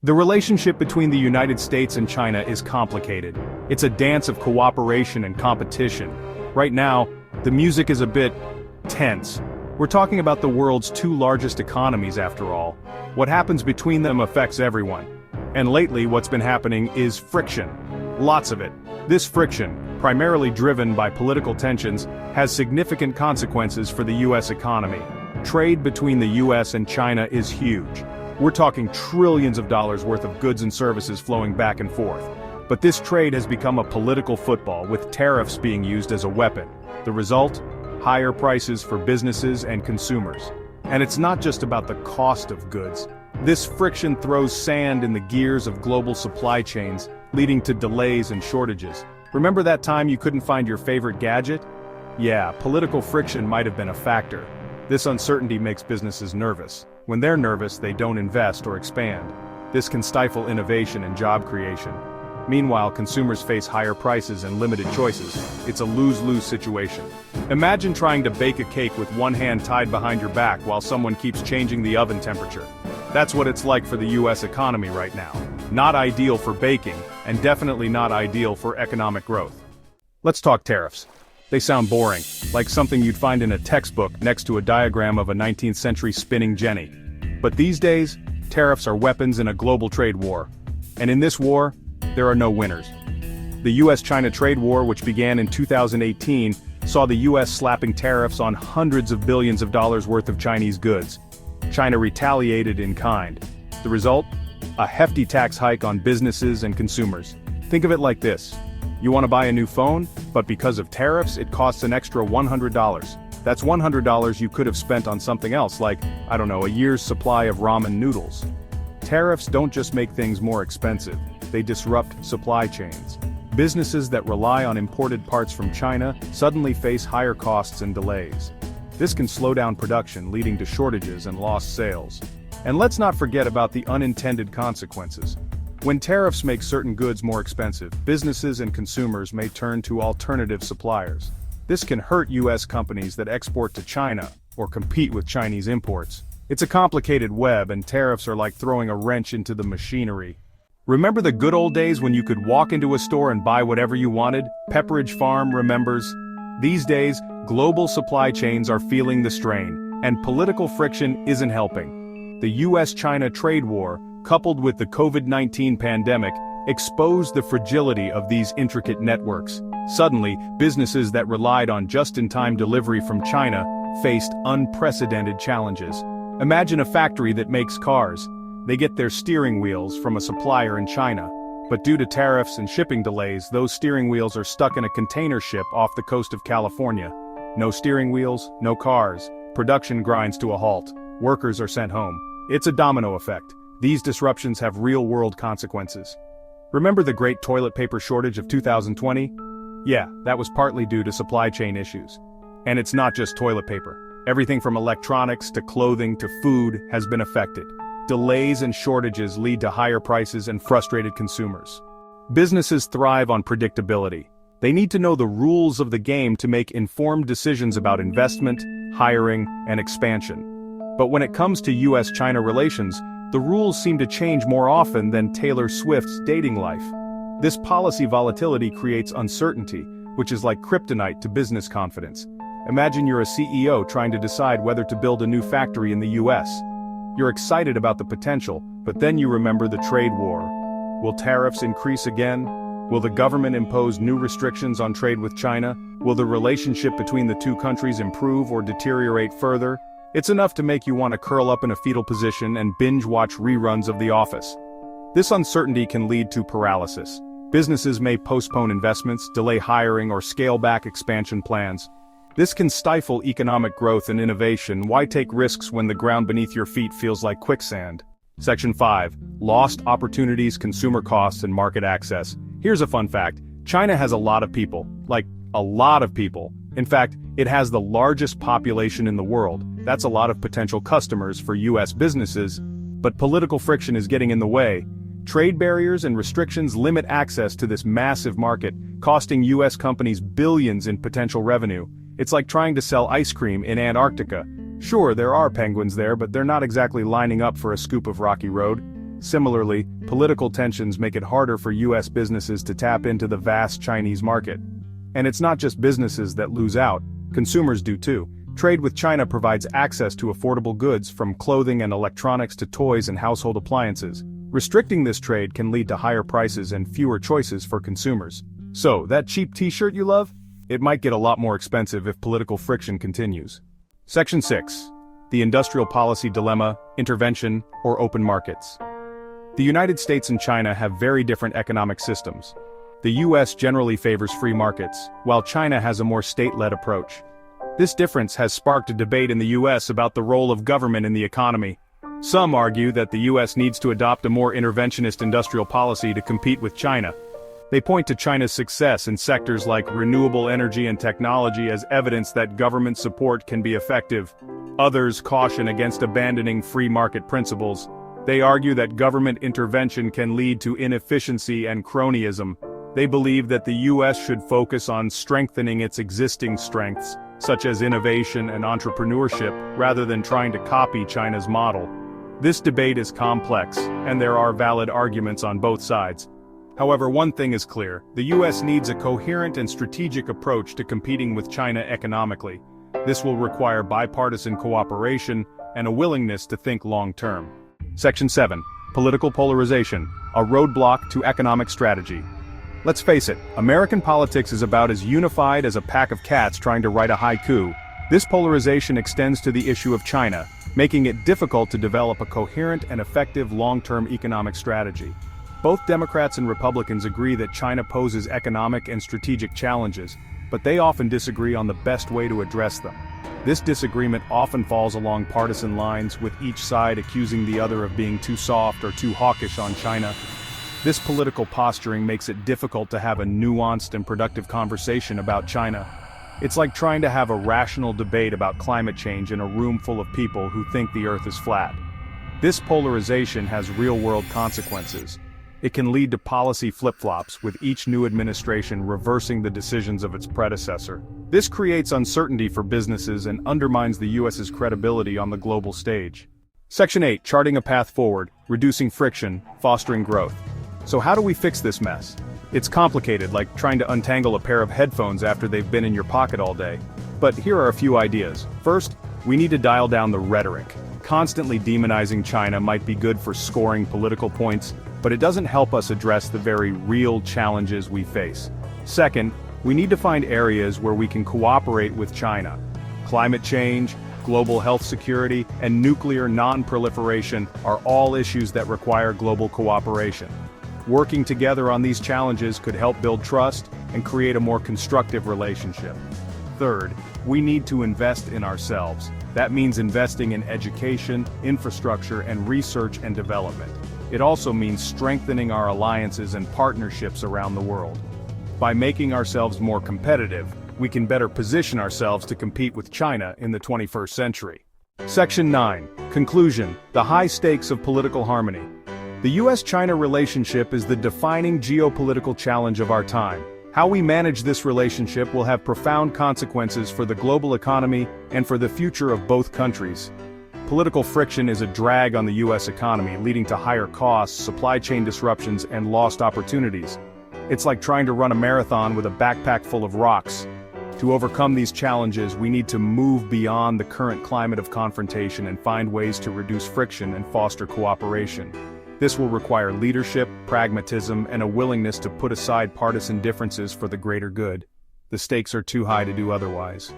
The relationship between the United States and China is complicated. It's a dance of cooperation and competition. Right now, the music is a bit tense. We're talking about the world's two largest economies after all. What happens between them affects everyone. And lately what's been happening is friction. Lots of it. This friction, primarily driven by political tensions, has significant consequences for the US economy. Trade between the US and China is huge. We're talking trillions of dollars worth of goods and services flowing back and forth. But this trade has become a political football, with tariffs being used as a weapon. The result? Higher prices for businesses and consumers. And it's not just about the cost of goods. This friction throws sand in the gears of global supply chains, leading to delays and shortages. Remember that time you couldn't find your favorite gadget? Yeah, political friction might have been a factor. This uncertainty makes businesses nervous. When they're nervous, they don't invest or expand. This can stifle innovation and job creation. Meanwhile, consumers face higher prices and limited choices. It's a lose-lose situation. Imagine trying to bake a cake with one hand tied behind your back while someone keeps changing the oven temperature. That's what it's like for the US economy right now. Not ideal for baking, and definitely not ideal for economic growth. Let's talk tariffs. They sound boring, like something you'd find in a textbook next to a diagram of a 19th century spinning jenny. But these days, tariffs are weapons in a global trade war. And in this war, there are no winners. The US-China trade war, which began in 2018, saw the US slapping tariffs on hundreds of billions of dollars worth of Chinese goods. China retaliated in kind. The result? A hefty tax hike on businesses and consumers. Think of it like this. You want to buy a new phone, but because of tariffs, it costs an extra $100. That's $100 you could have spent on something else, like, I don't know, a year's supply of ramen noodles. Tariffs don't just make things more expensive, they disrupt supply chains. Businesses that rely on imported parts from China suddenly face higher costs and delays. This can slow down production, leading to shortages and lost sales. And let's not forget about the unintended consequences. When tariffs make certain goods more expensive, businesses and consumers may turn to alternative suppliers. This can hurt US companies that export to China, or compete with Chinese imports. It's a complicated web, and tariffs are like throwing a wrench into the machinery. Remember the good old days when you could walk into a store and buy whatever you wanted? Pepperidge Farm remembers. These days, global supply chains are feeling the strain, and political friction isn't helping. The US-China trade war, coupled with the COVID-19 pandemic, exposed the fragility of these intricate networks. Suddenly, businesses that relied on just-in-time delivery from China faced unprecedented challenges. Imagine a factory that makes cars. They get their steering wheels from a supplier in China, but due to tariffs and shipping delays, those steering wheels are stuck in a container ship off the coast of California. No steering wheels, no cars. Production grinds to a halt. Workers are sent home. It's a domino effect. These disruptions have real-world consequences. Remember the great toilet paper shortage of 2020? Yeah, that was partly due to supply chain issues. And it's not just toilet paper. Everything from electronics to clothing to food has been affected. Delays and shortages lead to higher prices and frustrated consumers. Businesses thrive on predictability. They need to know the rules of the game to make informed decisions about investment, hiring, and expansion. But when it comes to US-China relations, the rules seem to change more often than Taylor Swift's dating life. This policy volatility creates uncertainty, which is like kryptonite to business confidence. Imagine you're a CEO trying to decide whether to build a new factory in the US. You're excited about the potential, but then you remember the trade war. Will tariffs increase again? Will the government impose new restrictions on trade with China? Will the relationship between the two countries improve or deteriorate further? It's enough to make you want to curl up in a fetal position and binge-watch reruns of The Office. This uncertainty can lead to paralysis. Businesses may postpone investments, delay hiring, or scale back expansion plans. This can stifle economic growth and innovation. Why take risks when the ground beneath your feet feels like quicksand? Section 5. Lost opportunities, consumer costs, and market access. Here's a fun fact. China has a lot of people. Like, a lot of people. In fact, it has the largest population in the world. That's a lot of potential customers for US businesses. But political friction is getting in the way. Trade barriers and restrictions limit access to this massive market, costing US companies billions in potential revenue. It's like trying to sell ice cream in Antarctica. Sure, there are penguins there, but they're not exactly lining up for a scoop of Rocky Road. Similarly, political tensions make it harder for US businesses to tap into the vast Chinese market. And it's not just businesses that lose out, consumers do too. Trade with China provides access to affordable goods from clothing and electronics to toys and household appliances. Restricting this trade can lead to higher prices and fewer choices for consumers. So, that cheap t-shirt you love? It might get a lot more expensive if political friction continues. Section 6. The Industrial Policy Dilemma, Intervention, or Open Markets. The United States and China have very different economic systems. The US generally favors free markets, while China has a more state-led approach. This difference has sparked a debate in the US about the role of government in the economy. Some argue that the US needs to adopt a more interventionist industrial policy to compete with China. They point to China's success in sectors like renewable energy and technology as evidence that government support can be effective. Others caution against abandoning free market principles. They argue that government intervention can lead to inefficiency and cronyism. They believe that the US should focus on strengthening its existing strengths, such as innovation and entrepreneurship, rather than trying to copy China's model. This debate is complex, and there are valid arguments on both sides. However, one thing is clear: the US needs a coherent and strategic approach to competing with China economically. This will require bipartisan cooperation and a willingness to think long-term. Section 7. Political polarization, a roadblock to economic strategy. Let's face it, American politics is about as unified as a pack of cats trying to write a haiku. This polarization extends to the issue of China, making it difficult to develop a coherent and effective long-term economic strategy. Both Democrats and Republicans agree that China poses economic and strategic challenges, but they often disagree on the best way to address them. This disagreement often falls along partisan lines, with each side accusing the other of being too soft or too hawkish on China. This political posturing makes it difficult to have a nuanced and productive conversation about China. It's like trying to have a rational debate about climate change in a room full of people who think the Earth is flat. This polarization has real-world consequences. It can lead to policy flip-flops, with each new administration reversing the decisions of its predecessor. This creates uncertainty for businesses and undermines the US's credibility on the global stage. Section 8. Charting a path forward, reducing friction, fostering growth. So how do we fix this mess? It's complicated, like trying to untangle a pair of headphones after they've been in your pocket all day. But here are a few ideas. First, we need to dial down the rhetoric. Constantly demonizing China might be good for scoring political points, but it doesn't help us address the very real challenges we face. Second, we need to find areas where we can cooperate with China. Climate change, global health security, and nuclear non-proliferation are all issues that require global cooperation. Working together on these challenges could help build trust and create a more constructive relationship. Third, we need to invest in ourselves. That means investing in education, infrastructure, and research and development. It also means strengthening our alliances and partnerships around the world. By making ourselves more competitive, we can better position ourselves to compete with China in the 21st century. Section 9. Conclusion: the high stakes of political harmony. The US-China relationship is the defining geopolitical challenge of our time. How we manage this relationship will have profound consequences for the global economy and for the future of both countries. Political friction is a drag on the US economy, leading to higher costs, supply chain disruptions, and lost opportunities. It's like trying to run a marathon with a backpack full of rocks. To overcome these challenges, we need to move beyond the current climate of confrontation and find ways to reduce friction and foster cooperation. This will require leadership, pragmatism, and a willingness to put aside partisan differences for the greater good. The stakes are too high to do otherwise.